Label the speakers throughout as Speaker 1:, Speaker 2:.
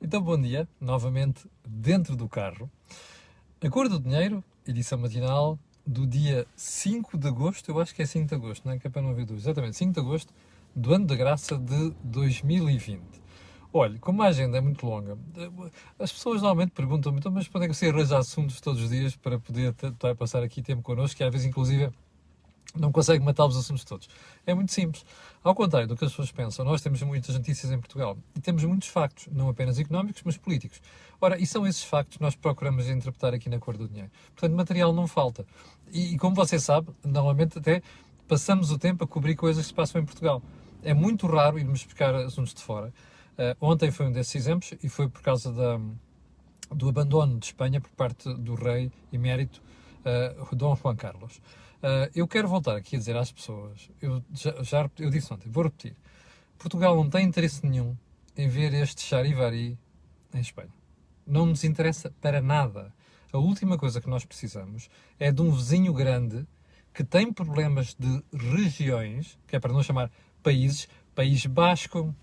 Speaker 1: Então, bom dia, novamente dentro do carro. A Cor do Dinheiro, edição matinal do dia 5 de agosto, eu acho que é 5 de agosto, não é? Que é para não haver dúvidas. Exatamente, 5 de agosto do ano da graça de 2020. Olha, como a agenda é muito longa, as pessoas normalmente perguntam-me, então, mas quando é que você arranja assuntos todos os dias para poder passar aqui tempo connosco, que às vezes, inclusive, não consegue matar os assuntos todos. É muito simples. Ao contrário do que as pessoas pensam, nós temos muitas notícias em Portugal e temos muitos factos, não apenas económicos, mas políticos. Ora, e são esses factos que nós procuramos interpretar aqui na Cor do Dinheiro. Portanto, material não falta. E como você sabe, normalmente até passamos o tempo a cobrir coisas que se passam em Portugal. É muito raro irmos buscar assuntos de fora. Ontem foi um desses exemplos e foi por causa do abandono de Espanha por parte do rei emérito Dom Juan Carlos. Eu quero voltar aqui a dizer às pessoas, eu disse ontem, vou repetir, Portugal não tem interesse nenhum em ver este charivari em Espanha. Não nos interessa para nada. A última coisa que nós precisamos é de um vizinho grande que tem problemas de regiões, que é para não chamar países, País Basco,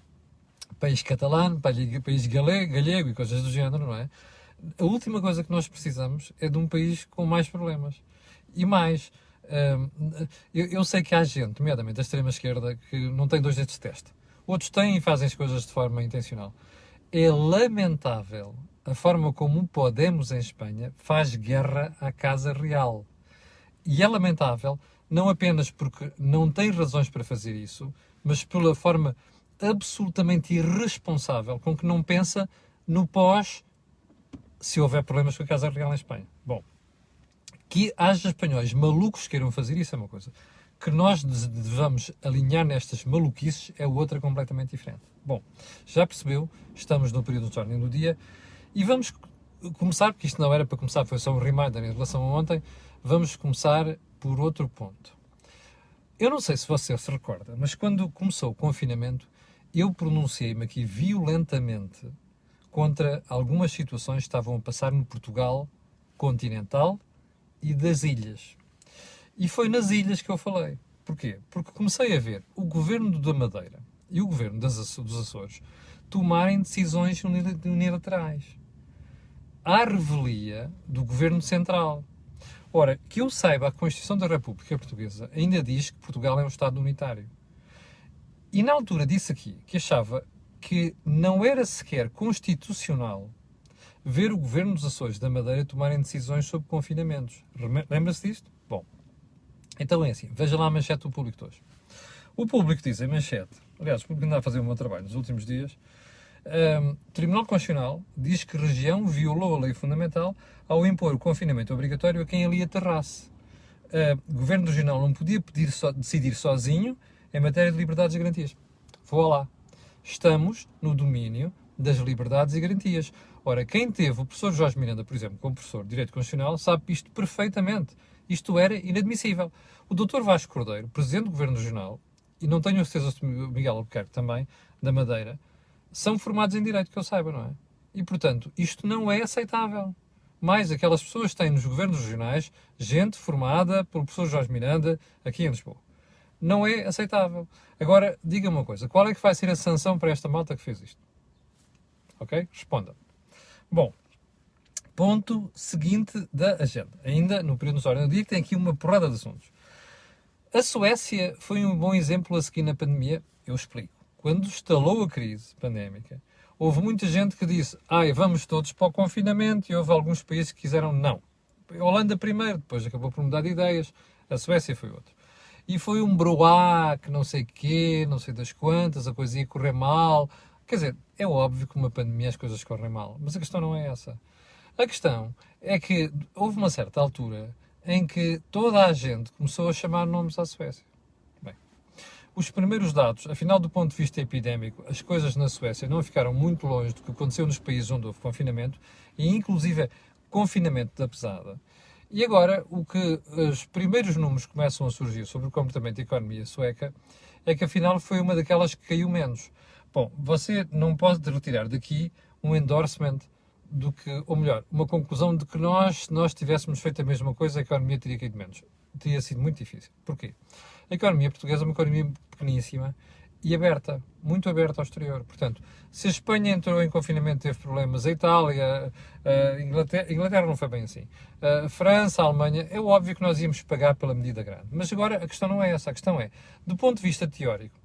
Speaker 1: país catalão, país galego e coisas do género, não é? A última coisa que nós precisamos é de um país com mais problemas. E mais, eu sei que há gente, nomeadamente da extrema-esquerda, que não tem dois dedos de testa. Outros têm e fazem as coisas de forma intencional. É lamentável a forma como o Podemos em Espanha faz guerra à Casa Real. E é lamentável, não apenas porque não tem razões para fazer isso, mas pela forma absolutamente irresponsável com que não pensa no pós se houver problemas com a Casa Real em Espanha. Bom, que haja espanhóis malucos que queiram fazer isso é uma coisa. Que nós devamos alinhar nestas maluquices é outra completamente diferente. Bom, já percebeu, estamos no período de ordem do dia e vamos começar, porque isto não era para começar, foi só um reminder em relação a ontem, vamos começar por outro ponto. Eu não sei se você se recorda, mas quando começou o confinamento, eu pronunciei-me aqui violentamente contra algumas situações que estavam a passar no Portugal continental e das ilhas. E foi nas ilhas que eu falei. Porquê? Porque comecei a ver o governo da Madeira e o governo dos Açores tomarem decisões unilaterais à revelia do governo central. Ora, que eu saiba, a Constituição da República Portuguesa ainda diz que Portugal é um Estado unitário. E na altura disse aqui que achava que não era sequer constitucional ver o governo dos Açores da Madeira tomarem decisões sobre confinamentos. Lembra-se disto? Bom, então é assim, veja lá a manchete do Público de hoje. O Público diz em manchete, aliás, o Público anda a fazer o meu trabalho nos últimos dias, Tribunal Constitucional diz que região violou a lei fundamental ao impor o confinamento obrigatório a quem ali aterrasse. Governo regional não podia decidir sozinho em matéria de liberdades e garantias. Vou lá. Estamos no domínio das liberdades e garantias. Ora, quem teve o professor Jorge Miranda, por exemplo, como professor de Direito Constitucional, sabe isto perfeitamente. Isto era inadmissível. O Dr. Vasco Cordeiro, Presidente do Governo Regional, e não tenho a certeza se o Miguel Albuquerque também, da Madeira, são formados em Direito, que eu saiba, não é? E, portanto, isto não é aceitável. Mais aquelas pessoas têm nos governos regionais gente formada pelo professor Jorge Miranda, aqui em Lisboa. Não é aceitável. Agora, diga-me uma coisa, qual é que vai ser a sanção para esta malta que fez isto? Ok? Responda. Bom, ponto seguinte da agenda. Ainda no período de ordem do dia, que tem aqui uma porrada de assuntos. A Suécia foi um bom exemplo a seguir na pandemia. Eu explico. Quando estalou a crise pandémica, houve muita gente que disse vamos todos para o confinamento, e houve alguns países que quiseram não. A Holanda primeiro, depois acabou por mudar de ideias, a Suécia foi outro. E foi um broá, que não sei quê, não sei das quantas, a coisa ia correr mal. Quer dizer, é óbvio que uma pandemia as coisas correm mal, mas a questão não é essa. A questão é que houve uma certa altura em que toda a gente começou a chamar nomes à Suécia. Bem, os primeiros dados, afinal do ponto de vista epidémico, as coisas na Suécia não ficaram muito longe do que aconteceu nos países onde houve confinamento, e inclusive confinamento da pesada. E agora, o que os primeiros números começam a surgir sobre o comportamento da economia sueca é que afinal foi uma daquelas que caiu menos. Bom, você não pode retirar daqui um endorsement do que, ou melhor, uma conclusão de que se nós tivéssemos feito a mesma coisa, a economia teria caído menos. Teria sido muito difícil. Porquê? A economia portuguesa é uma economia pequeníssima e aberta, muito aberta ao exterior. Portanto, se a Espanha entrou em confinamento teve problemas, a Itália, a Inglaterra não foi bem assim, a França, a Alemanha, é óbvio que nós íamos pagar pela medida grande. Mas agora a questão não é essa, a questão é, do ponto de vista teórico,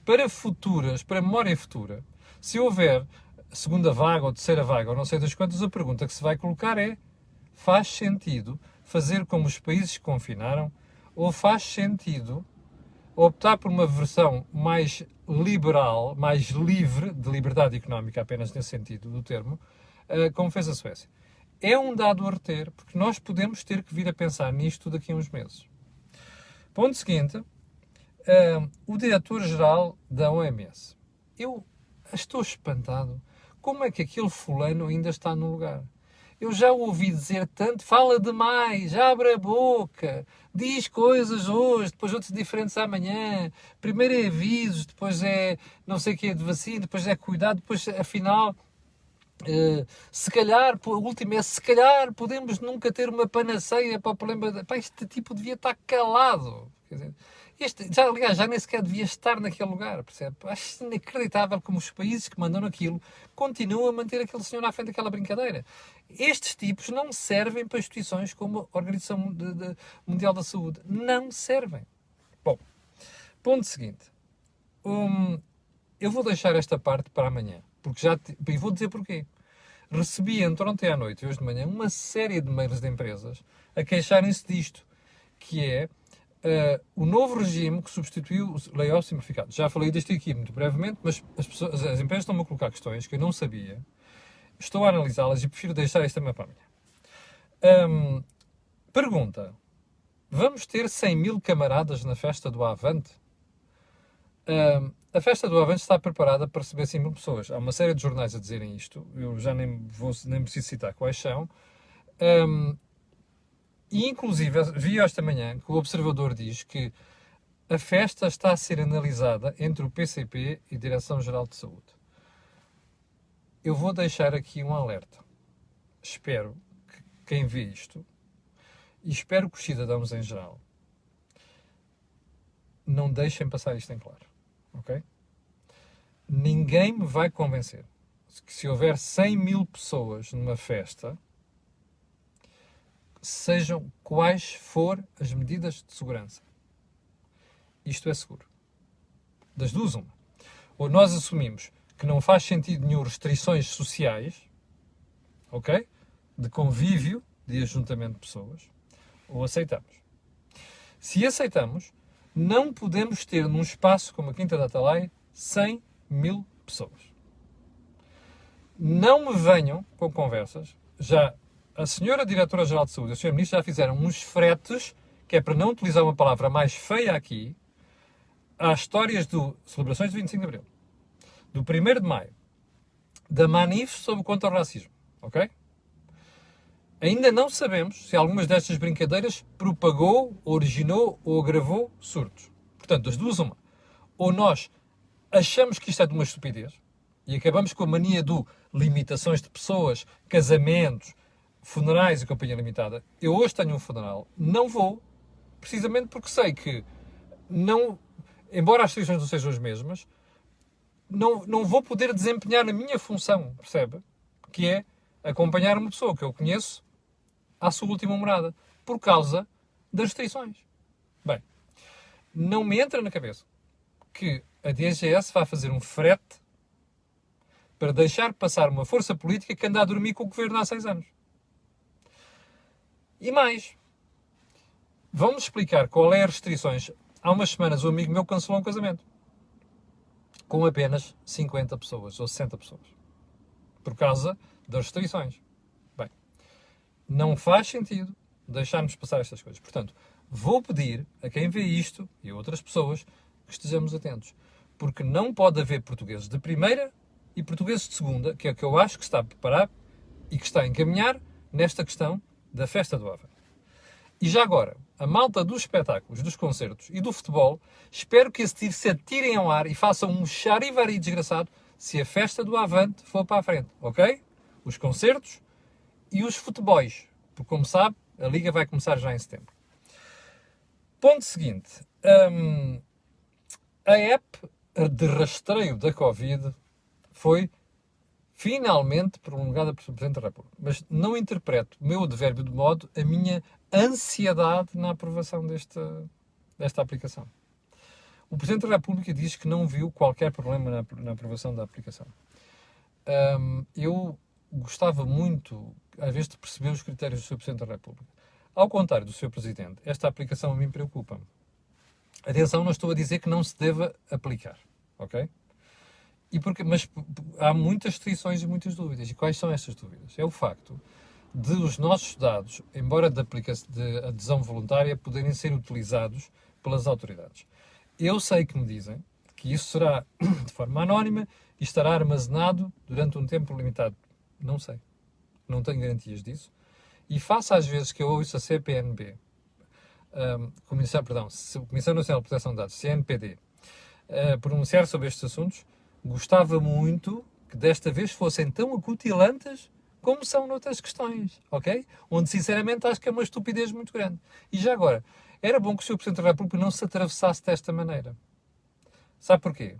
Speaker 1: para memória futura, se houver segunda vaga ou terceira vaga, ou não sei das quantas, a pergunta que se vai colocar é: faz sentido fazer como os países que confinaram, ou faz sentido optar por uma versão mais liberal, mais livre, de liberdade económica apenas nesse sentido do termo, como fez a Suécia? É um dado a reter, porque nós podemos ter que vir a pensar nisto daqui a uns meses. Ponto seguinte, o diretor-geral da OMS. Eu estou espantado. Como é que aquele fulano ainda está no lugar? Eu já o ouvi dizer tanto, fala demais, abre a boca, diz coisas hoje, depois outras diferentes amanhã. Primeiro é avisos, depois é não sei o que é de vacina, depois é cuidado, depois afinal... se calhar, o último é se calhar podemos nunca ter uma panaceia para o problema. Pá, este tipo devia estar calado. Quer dizer, aliás, já nem sequer devia estar naquele lugar, percebe? Acho inacreditável como os países que mandam naquilo continuam a manter aquele senhor na frente daquela brincadeira. Estes tipos não servem para instituições como a Organização Mundial da Saúde. Não servem. Bom, ponto seguinte. Eu vou deixar esta parte para amanhã. E vou dizer porquê. Recebi entre ontem à noite e hoje de manhã uma série de mails de empresas a queixarem-se disto, que é o novo regime que substituiu o layoff simplificado. Já falei disto aqui muito brevemente, mas as empresas estão-me a colocar questões que eu não sabia. Estou a analisá-las e prefiro deixar este tema para amanhã. Pergunta. Vamos ter 100 mil camaradas na festa do Avante? A festa do Avante está preparada para receber 100 mil pessoas. Há uma série de jornais a dizerem isto. Eu já nem preciso citar quais são. E, inclusive, vi esta manhã que o Observador diz que a festa está a ser analisada entre o PCP e a Direção-Geral de Saúde. Eu vou deixar aqui um alerta. Espero que quem vê isto, e espero que os cidadãos em geral, não deixem passar isto em claro. Ok? Ninguém me vai convencer que se houver 100 mil pessoas numa festa, sejam quais for as medidas de segurança, isto é seguro. Das duas, uma. Ou nós assumimos que não faz sentido nenhum restrições sociais, ok? De convívio, de ajuntamento de pessoas, ou aceitamos. Se aceitamos, não podemos ter num espaço como a Quinta da Atalaia 100 mil pessoas. Não me venham com conversas. Já a senhora Diretora-Geral de Saúde e o senhor Ministro já fizeram uns fretes, que é para não utilizar uma palavra mais feia aqui, às histórias do celebrações do 25 de Abril, do 1º de Maio, da Manif contra o racismo, ok? Ainda não sabemos se algumas destas brincadeiras propagou, originou ou agravou surtos. Portanto, das duas, uma. Ou nós achamos que isto é de uma estupidez e acabamos com a mania do limitações de pessoas, casamentos, funerais e companhia limitada. Eu hoje tenho um funeral, não vou, precisamente porque sei que, não, embora as restrições não sejam as mesmas, não vou poder desempenhar a minha função, percebe? Que é acompanhar uma pessoa que eu conheço à sua última morada, por causa das restrições. Bem, não me entra na cabeça que a DGS vai fazer um frete para deixar passar uma força política que anda a dormir com o governo há 6 anos. E mais, vão-me explicar qual é as restrições. Há umas semanas um amigo meu cancelou um casamento com apenas 50 pessoas ou 60 pessoas, por causa das restrições. Bem, não faz sentido deixarmos passar estas coisas. Portanto, vou pedir a quem vê isto e a outras pessoas que estejamos atentos, porque não pode haver portugueses de primeira e portugueses de segunda, que é o que eu acho que está a preparar e que está a encaminhar nesta questão da festa do Avante. E já agora, a malta dos espetáculos, dos concertos e do futebol, espero que esse tiro se atirem ao ar e façam um charivari desgraçado se a festa do Avante for para a frente, ok? Os concertos e os futebols, porque como sabe, a Liga vai começar já em setembro. Ponto seguinte, a app de rastreio da Covid foi finalmente prolongada por Presidente da República. Mas não interpreto o meu advérbio de modo a minha ansiedade na aprovação desta aplicação. O Presidente da República diz que não viu qualquer problema na aprovação da aplicação. Eu gostava muito, às vezes, de perceber os critérios do Sr. Presidente da República. Ao contrário do Sr. Presidente, esta aplicação a mim preocupa-me. Atenção, não estou a dizer que não se deva aplicar, ok? Mas há muitas restrições e muitas dúvidas. E quais são estas dúvidas? É o facto de os nossos dados, embora de adesão voluntária, poderem ser utilizados pelas autoridades. Eu sei que me dizem que isso será de forma anónima e estará armazenado durante um tempo limitado. Não sei. Não tenho garantias disso. E face às vezes que eu ouço a CPNB, Comissão Nacional de Proteção de Dados, CNPD, pronunciar sobre estes assuntos, gostava muito que desta vez fossem tão acutilantes como são noutras questões, ok? Onde, sinceramente, acho que é uma estupidez muito grande. E já agora, era bom que o Sr. Presidente da República não se atravessasse desta maneira. Sabe porquê?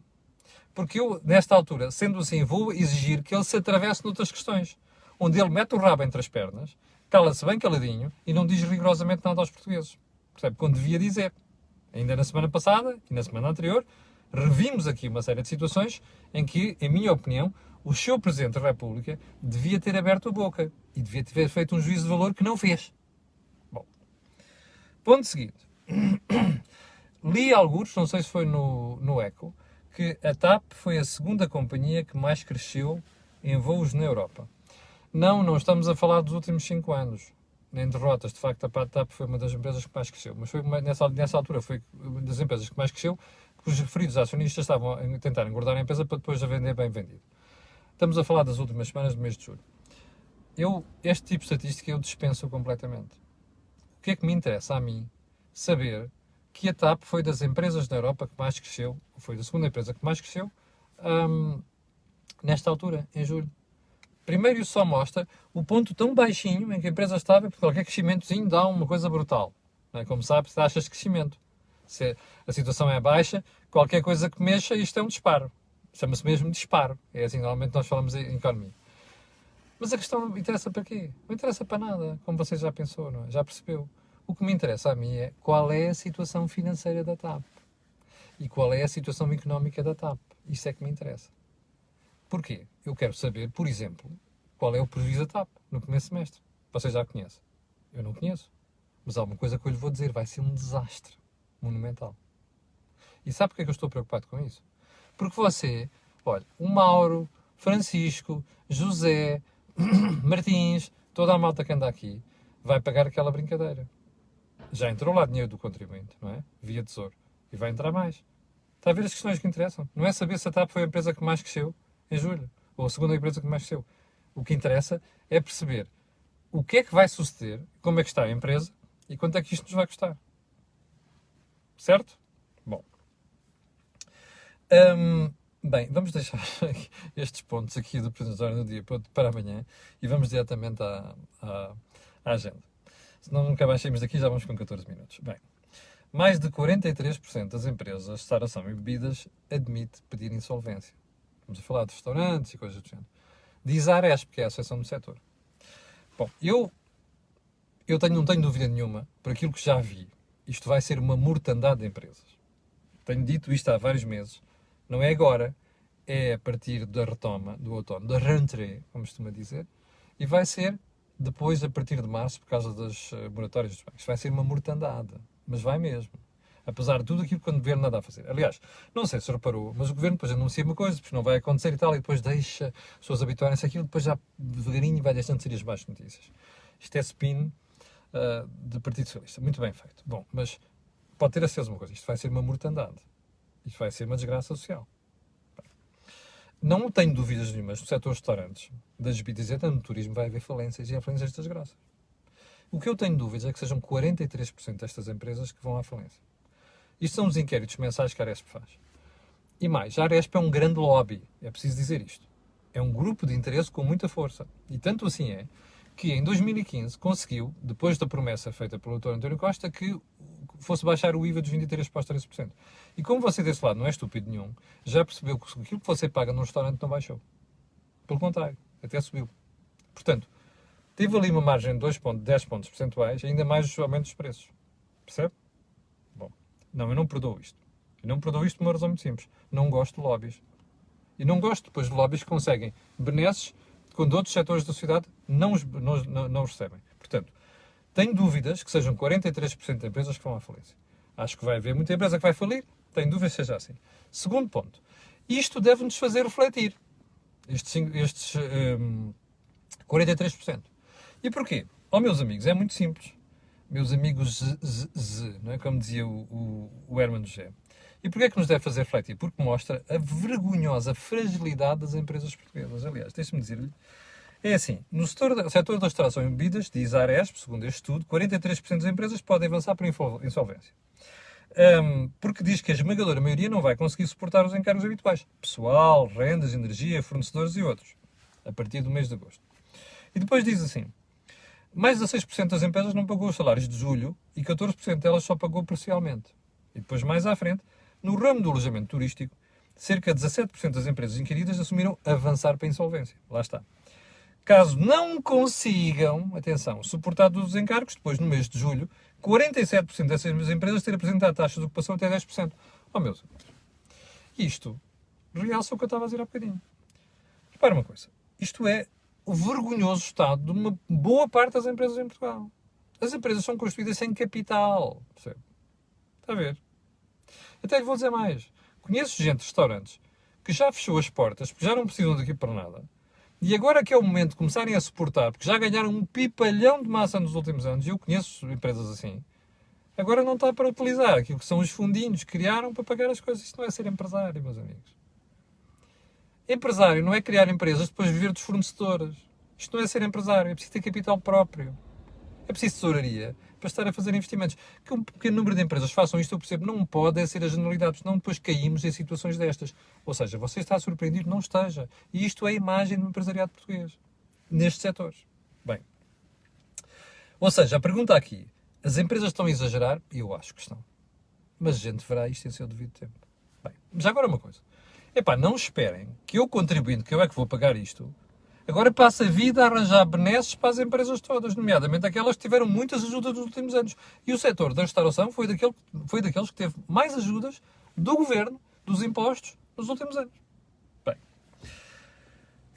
Speaker 1: Porque eu, nesta altura, sendo assim, vou exigir que ele se atravesse noutras questões, onde ele mete o rabo entre as pernas, cala-se bem caladinho e não diz rigorosamente nada aos portugueses. Percebe? Quando devia dizer. Ainda na semana passada e na semana anterior, revimos aqui uma série de situações em que, em minha opinião, o Sr. Presidente da República devia ter aberto a boca e devia ter feito um juízo de valor que não fez. Bom, ponto seguinte. Li alguns, não sei se foi no Eco, que a TAP foi a segunda companhia que mais cresceu em voos na Europa. Não estamos a falar dos últimos 5 anos, nem derrotas. De facto, a TAP foi uma das empresas que mais cresceu. Mas foi nessa altura foi uma das empresas que mais cresceu, porque os referidos acionistas estavam a tentar engordar a empresa para depois a vender bem vendido. Estamos a falar das últimas semanas do mês de julho. Este tipo de estatística eu dispenso completamente. O que é que me interessa a mim saber que a TAP foi das empresas da Europa que mais cresceu, foi da segunda empresa que mais cresceu, nesta altura, em julho. Primeiro, isso só mostra o ponto tão baixinho em que a empresa estava, porque qualquer crescimentozinho dá uma coisa brutal. Não é? Como sabe, taxas de crescimento. Se a situação é baixa, qualquer coisa que mexa, isto é um disparo. Chama-se mesmo disparo. É assim, normalmente nós falamos em economia. Mas a questão não interessa para quê? Não interessa para nada, como você já pensou, não é? Já percebeu. O que me interessa a mim é qual é a situação financeira da TAP. E qual é a situação económica da TAP. Isso é que me interessa. Porquê? Eu quero saber, por exemplo, qual é o prejuízo da TAP no primeiro semestre. Você já conhece? Eu não conheço. Mas há uma coisa que eu lhe vou dizer, vai ser um desastre monumental. E sabe porquê que eu estou preocupado com isso? Porque você, olha, o Mauro, Francisco, José, Martins, toda a malta que anda aqui, vai pagar aquela brincadeira. Já entrou lá dinheiro do contribuinte, não é? Via Tesouro. E vai entrar mais. Está a ver as questões que interessam? Não é saber se a TAP foi a empresa que mais cresceu em julho, ou a segunda empresa que mais cresceu. O que interessa é perceber o que é que vai suceder, como é que está a empresa e quanto é que isto nos vai custar. Certo? Bom. Bem, vamos deixar estes pontos aqui do apresentatório do dia para amanhã e vamos diretamente à agenda. Senão nunca mais saímos daqui, já vamos com 14 minutos. Bem, mais de 43% das empresas de restauração e bebidas admite pedir insolvência. Estamos a falar de restaurantes e coisas do género. Diz a Aresp, que é a Associação do Setor. Bom, eu não tenho dúvida nenhuma, por aquilo que já vi, isto vai ser uma mortandade de empresas. Tenho dito isto há vários meses. Não é agora, é a partir da retoma do outono, da rentrée, como costuma dizer, e vai ser depois, a partir de março, por causa das moratórias dos bancos. Vai ser uma mortandade, mas vai mesmo. Apesar de tudo aquilo que o governo nada a fazer. Aliás, não sei se reparou, mas o governo depois anuncia uma coisa, porque não vai acontecer e tal, e depois deixa as pessoas habituarem-se àquilo, depois já devagarinho vai deixando de ser as más notícias. Isto é spin de Partido Socialista. Muito bem feito. Bom, mas pode ter a certeza uma coisa, isto vai ser uma mortandade. Isto vai ser uma desgraça social. Não tenho dúvidas nenhumas no setor dos restaurantes, das bebidas e até no turismo vai haver falências e há falências destas graças. O que eu tenho dúvidas é que sejam 43% destas empresas que vão à falência. Isto são os inquéritos mensais que a Aresp faz. E mais, a Aresp é um grande lobby, é preciso dizer isto. É um grupo de interesse com muita força. E tanto assim é que em 2015 conseguiu, depois da promessa feita pelo Dr. António Costa, que fosse baixar o IVA dos 23% para os 13%. E como você desse lado não é estúpido nenhum, já percebeu que aquilo que você paga num restaurante não baixou. Pelo contrário, até subiu. Portanto, teve ali uma margem de 10 pontos percentuais, ainda mais os aumentos dos preços. Percebe? Bom, não, eu não perdoo isto. Eu não perdoo isto por uma razão muito simples. Não gosto de lobbies. E não gosto depois de lobbies que conseguem benesses quando outros setores da sociedade não os recebem. Portanto, tenho dúvidas que sejam 43% de empresas que vão à falência. Acho que vai haver muita empresa que vai falir. Tenho dúvidas que seja assim. Segundo ponto. Isto deve-nos fazer refletir. Estes 43%. E porquê? Oh, meus amigos, é muito simples. Meus amigos não é? Como dizia o Hermano José. E porquê é que nos deve fazer refletir? Porque mostra a vergonhosa fragilidade das empresas portuguesas. Aliás, deixe-me dizer-lhe, é assim, no setor da restauração e bebidas, diz a Aresp, segundo este estudo, 43% das empresas podem avançar para insolvência. Porque diz que a esmagadora maioria não vai conseguir suportar os encargos habituais. Pessoal, rendas, energia, fornecedores e outros. A partir do mês de agosto. E depois diz assim, mais de 16% das empresas não pagou os salários de julho e 14% delas só pagou parcialmente. E depois, mais à frente, no ramo do alojamento turístico, cerca de 17% das empresas inquiridas assumiram avançar para a insolvência. Lá está. Caso não consigam, atenção, suportar todos os encargos, depois no mês de julho, 47% dessas empresas terem apresentado taxas de ocupação até 10%. Oh, meus amigos, isto realça o que eu estava a dizer há bocadinho. Repara uma coisa, isto é o vergonhoso estado de uma boa parte das empresas em Portugal. As empresas são construídas sem capital, percebe? Está a ver? Até lhe vou dizer mais. Conheço gente de restaurantes que já fechou as portas porque já não precisam daqui para nada. E agora que é o momento de começarem a suportar, porque já ganharam um pipalhão de massa nos últimos anos, e eu conheço empresas assim, agora não está para utilizar aquilo que são os fundinhos que criaram para pagar as coisas. Isto não é ser empresário, meus amigos. Empresário não é criar empresas depois viver dos fornecedores. Isto não é ser empresário, é preciso ter capital próprio. É preciso tesouraria para estar a fazer investimentos. Que um pequeno número de empresas façam isto, eu percebo, não pode ser a generalidade, senão depois caímos em situações destas. Ou seja, você está surpreendido, não esteja. E isto é a imagem do empresariado português, nestes setores. Bem, ou seja, a pergunta aqui, as empresas estão a exagerar? Eu acho que estão. Mas a gente verá isto em seu devido tempo. Bem, já agora uma coisa. Epá, não esperem que eu, contribuindo, que eu é que vou pagar isto, agora passe a vida a arranjar benesses para as empresas todas, nomeadamente aquelas que tiveram muitas ajudas nos últimos anos. E o setor da restauração foi daqueles que teve mais ajudas do governo, dos impostos, nos últimos anos. Bem,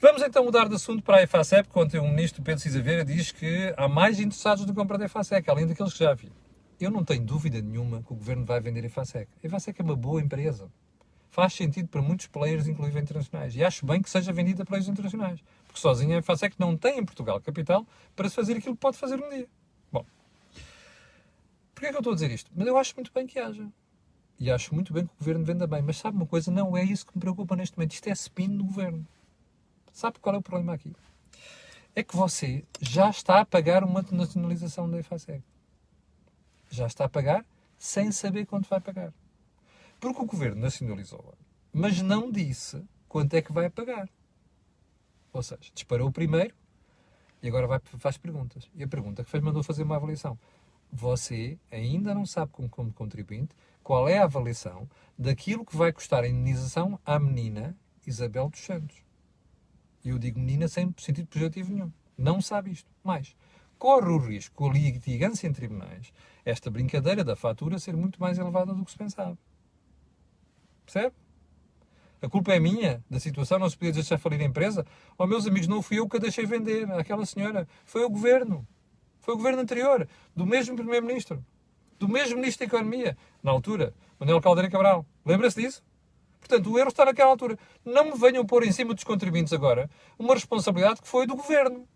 Speaker 1: vamos então mudar de assunto para a EFASEC, quando o ministro Pedro Cisa Vieira diz que há mais interessados na compra da EFASEC, além daqueles que já havia. Eu não tenho dúvida nenhuma que o governo vai vender a EFASEC. A EFASEC é uma boa empresa. Faz sentido para muitos players, inclusive internacionais. E acho bem que seja vendida a players internacionais. Porque sozinha a EFASEC não tem em Portugal capital para se fazer aquilo que pode fazer um dia. Bom, porquê é que eu estou a dizer isto? Mas eu acho muito bem que haja. E acho muito bem que o governo venda bem. Mas sabe uma coisa? Não é isso que me preocupa neste momento. Isto é spin do governo. Sabe qual é o problema aqui? É que você já está a pagar uma nacionalização da EFASEC. Já está a pagar sem saber quanto vai pagar. Porque o governo nacionalizou-a, mas não disse quanto é que vai pagar. Ou seja, disparou o primeiro e agora faz perguntas. E a pergunta que fez mandou fazer uma avaliação. Você ainda não sabe, como contribuinte, qual é a avaliação daquilo que vai custar a indenização à menina Isabel dos Santos. E eu digo menina sem sentido pejorativo nenhum. Não sabe isto. Mais, corre o risco, com a litigância em tribunais, esta brincadeira da fatura ser muito mais elevada do que se pensava. Percebe? A culpa é minha, da situação, não se podia deixar falir a empresa? Oh, meus amigos, não fui eu que a deixei vender àquela senhora. Foi o governo. Foi o governo anterior, do mesmo primeiro-ministro, do mesmo ministro da Economia, na altura, Manuel Caldeira Cabral. Lembra-se disso? Portanto, o erro está naquela altura. Não me venham pôr em cima dos contribuintes agora uma responsabilidade que foi do governo.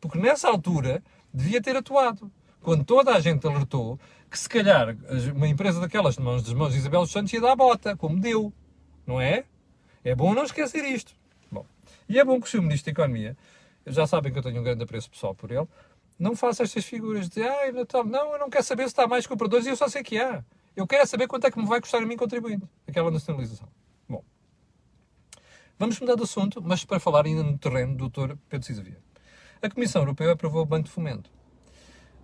Speaker 1: Porque nessa altura devia ter atuado. Quando toda a gente alertou que se calhar uma empresa daquelas das mãos de Isabel dos Santos ia dar a bota, como deu. Não é? É bom não esquecer isto. Bom, e é bom que o Sr. Ministro da Economia, já sabem que eu tenho um grande apreço pessoal por ele, não faça estas figuras de não, eu não quero saber se está mais compradores e eu só sei que há. Eu quero saber quanto é que me vai custar a mim contribuindo aquela nacionalização. Bom, vamos mudar de assunto, mas para falar ainda no terreno do Dr. Pedro Cisa Vieira. A Comissão Europeia aprovou o Banco de Fomento.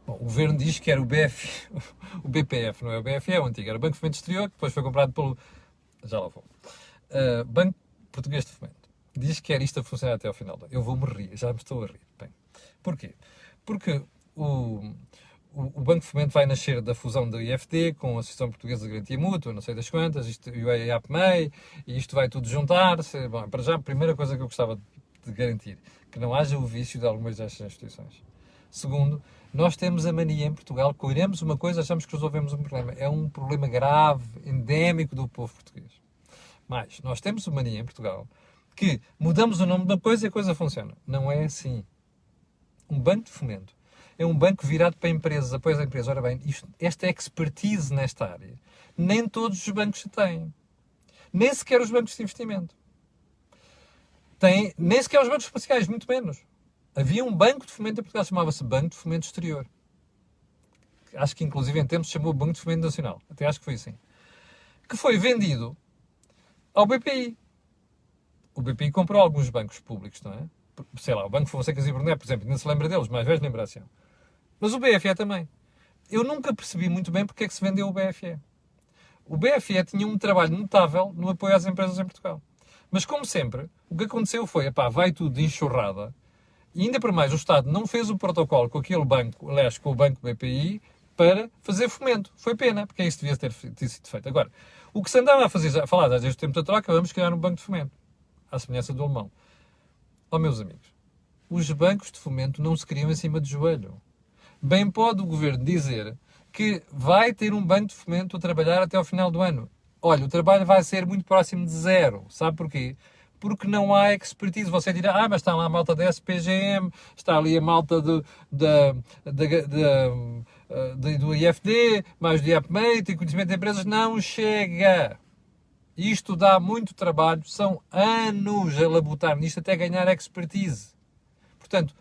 Speaker 1: Bom, o Governo diz que era o o BPF, não é o BFE, é o antigo, era o Banco de Fomento Exterior, que depois foi comprado pelo... Já lá vou. Banco Português de Fomento. Diz que era isto a funcionar até ao final do ano. Eu vou-me rir, já me estou a rir. Bem, porquê? Porque o Banco de Fomento vai nascer da fusão do IFD com a Associação Portuguesa de Garantia Mútua, não sei das quantas, e o EAPMEI, e isto vai tudo juntar-se. Bom, para já, a primeira coisa que eu gostava de garantir, que não haja o vício de algumas destas instituições. Segundo, nós temos a mania em Portugal, que oiremos uma coisa, achamos que resolvemos um problema. É um problema grave, endémico do povo português. Mas nós temos a mania em Portugal que mudamos o nome de uma coisa e a coisa funciona. Não é assim. Um banco de fomento é um banco virado para empresas, apoio às empresas. Ora bem, esta expertise nesta área, nem todos os bancos têm. Nem sequer os bancos de investimento. Nem sequer os bancos espaciais, muito menos. Havia um banco de fomento em Portugal, chamava-se Banco de Fomento Exterior. Acho que inclusive em tempos se chamou Banco de Fomento Nacional. Até acho que foi assim. Que foi vendido ao BPI. O BPI comprou alguns bancos públicos, não é? Sei lá, o Banco Fonseca e Brunet, por exemplo, não se lembra deles, mais velhos lembram-se. Mas o BFE também. Eu nunca percebi muito bem porque é que se vendeu o BFE. O BFE tinha um trabalho notável no apoio às empresas em Portugal. Mas, como sempre, o que aconteceu foi, vai tudo de enxurrada, e ainda por mais o Estado não fez o protocolo com aquele banco, aliás, com o Banco BPI, para fazer fomento. Foi pena, porque isso devia ter sido feito. Agora, o que se andava a falar desde o tempo da troca, vamos criar um banco de fomento, à semelhança do alemão. Ó, meus amigos, os bancos de fomento não se criam em cima de joelho. Bem pode o Governo dizer que vai ter um banco de fomento a trabalhar até ao final do ano. Olha, o trabalho vai ser muito próximo de zero. Sabe porquê? Porque não há expertise. Você dirá, mas está lá a malta da SPGM, está ali a malta do IFD, mais do IAPMEI, tem conhecimento de empresas. Não chega. Isto dá muito trabalho, são anos a labutar nisto até ganhar expertise. Portanto,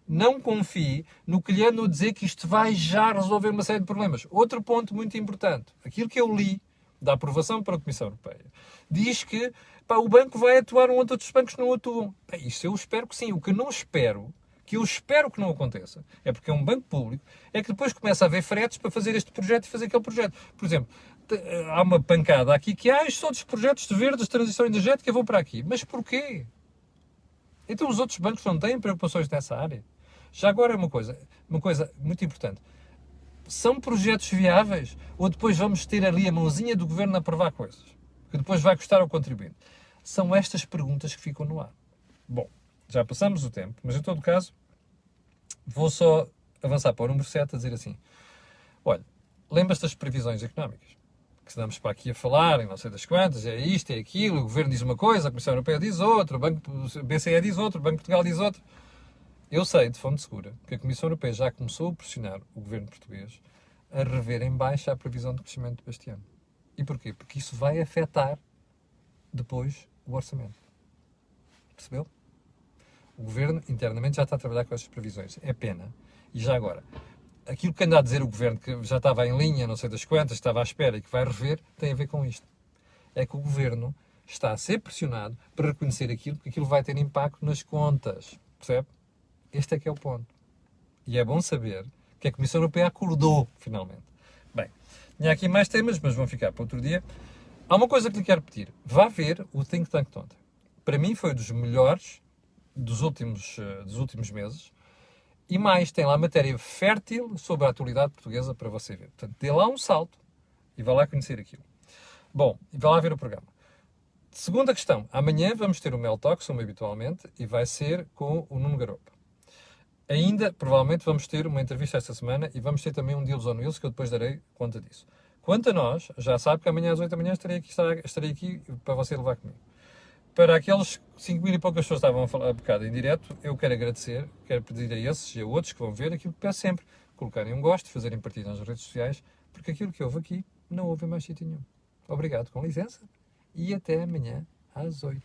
Speaker 1: não confie no que lhe ando a dizer que isto vai já resolver uma série de problemas. Outro ponto muito importante. Aquilo que eu li da aprovação para a Comissão Europeia diz que o banco vai atuar onde outros bancos não atuam. Isso eu espero que sim. O que não espero, que eu espero que não aconteça, é porque é um banco público, é que depois começa a haver fretes para fazer este projeto e fazer aquele projeto. Por exemplo, há uma pancada aqui que estes outros projetos de verdes, de transição energética, vão para aqui. Mas porquê? Então os outros bancos não têm preocupações nessa área? Já agora é uma coisa muito importante. São projetos viáveis? Ou depois vamos ter ali a mãozinha do Governo a aprovar coisas? Que depois vai custar ao contribuinte? São estas perguntas que ficam no ar. Bom, já passamos o tempo, mas em todo caso, vou só avançar para o número 7 a dizer assim. Olha, lembras-te das previsões económicas? Que estamos para aqui a falar, em não sei das quantas, é isto, é aquilo, o Governo diz uma coisa, a Comissão Europeia diz outra, o BCE diz outra, o Banco de Portugal diz outra. Eu sei, de fonte segura, que a Comissão Europeia já começou a pressionar o Governo português a rever em baixa a previsão de crescimento deste ano. E porquê? Porque isso vai afetar depois o orçamento. Percebeu? O Governo internamente já está a trabalhar com essas previsões. É pena. E já agora, aquilo que anda a dizer o Governo, que já estava em linha, não sei das quantas, estava à espera e que vai rever, tem a ver com isto. É que o Governo está a ser pressionado para reconhecer aquilo, porque aquilo vai ter impacto nas contas. Percebe? Este é que é o ponto. E é bom saber que a Comissão Europeia acordou, finalmente. Bem, tinha aqui mais temas, mas vão ficar para outro dia. Há uma coisa que lhe quero pedir. Vá ver o Think Tank de ontem. Para mim foi dos melhores dos últimos meses. E mais, tem lá matéria fértil sobre a atualidade portuguesa para você ver. Portanto, dê lá um salto e vá lá conhecer aquilo. Bom, e vá lá ver o programa. Segunda questão. Amanhã vamos ter o Mel Talks, como habitualmente, e vai ser com o Nuno Garopa. Ainda, provavelmente, vamos ter uma entrevista esta semana e vamos ter também um Deals on Wheels, que eu depois darei conta disso. Quanto a nós, já sabe que amanhã às 8 da manhã estarei aqui para você levar comigo. Para aqueles 5 mil e poucas pessoas que estavam a falar um bocado em direto, eu quero agradecer, quero pedir a esses e a outros que vão ver aquilo que peço sempre, colocarem um gosto, fazerem partilha nas redes sociais, porque aquilo que houve aqui não houve em mais sítio nenhum. Obrigado, com licença, e até amanhã às 8.